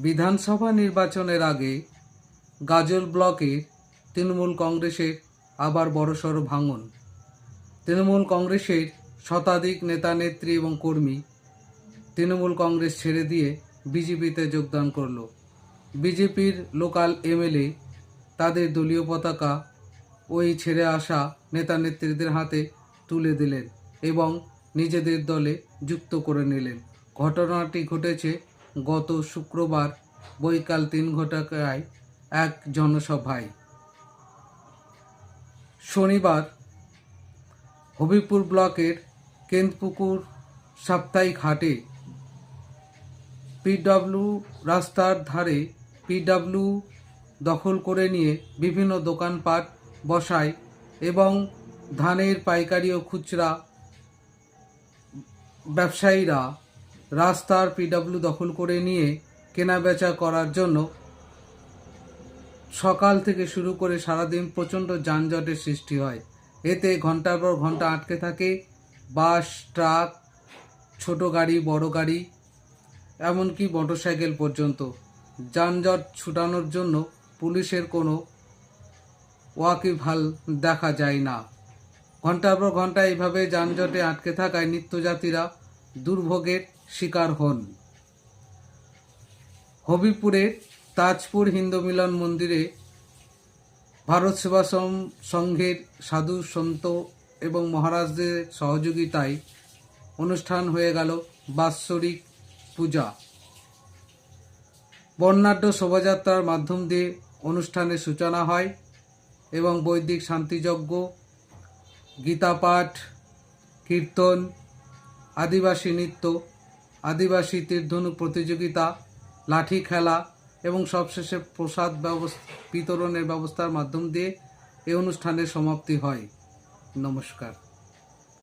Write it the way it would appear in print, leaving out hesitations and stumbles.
বিধানসভা নির্বাচনের আগে গাজল ব্লকের তৃণমূল কংগ্রেসের আবার বড়সড় ভাঙন। তৃণমূল কংগ্রেসের শতাধিক নেতা নেত্রী এবং কর্মী তৃণমূল কংগ্রেস ছেড়ে দিয়ে বিজেপিতে যোগদান করল। বিজেপির লোকাল এমএলএ তাদের দলীয় পতাকা ওই ছেড়ে আসা নেতা নেত্রীদের হাতে তুলে দিলেন এবং নিজেদের দলে যুক্ত করে নিলেন। ঘটনাটি ঘটেছে গত শুক্রবার বৈকাল 3 ঘটিকায় এক জনসভায়। শনিবার হবিপুর ব্লকের কেন্দপুকুর সাপ্তাহিক হাটে পিডব্লিউ রাস্তার ধারে পিডব্লিউ দখল করে নিয়ে বিভিন্ন দোকানপাট বসায় এবং ধানের পাইকারি ও খুচরা ব্যবসায়ীরা রাস্তার পিডব্লিউ দখল করে নিয়ে কেনাবেচা করার জন্য সকাল থেকে শুরু করে সারাদিন প্রচণ্ড যানজটের সৃষ্টি হয়। এতে ঘন্টার পর ঘন্টা আটকে থাকে বাস, ট্রাক, ছোট গাড়ি, বড় গাড়ি, এমনকি মোটরসাইকেল পর্যন্ত। যানজট ছুটানোর জন্য পুলিশের কোনো ওয়াকিবহাল দেখা যায় না। ঘন্টার পর ঘন্টা এইভাবে যানজটে আটকে থাকায় নিত্যযাত্রীরা দুর্ভোগের শিকার হন। হবিপুরের তাজপুর হিন্দু মিলন মন্দিরে ভারত সেবাশ্রম সংঘের সাধু সন্ত এবং মহারাজদের সহযোগিতায় অনুষ্ঠান হয়ে গেল বাৎসরিক পূজা। বর্ণাঢ্য শোভাযাত্রার মাধ্যম দিয়ে অনুষ্ঠানের সূচনা হয় এবং বৈদিক শান্তিযজ্ঞ, গীতাপাঠ, কীর্তন, আদিবাসী নৃত্য, আদিবাসী তীরধনুক প্রতিযোগিতা, লাঠি খেলা এবং সবশেষে প্রসাদ বিতরণের ব্যবস্থার মাধ্যম দিয়ে এই অনুষ্ঠানের সমাপ্তি হয়। নমস্কার।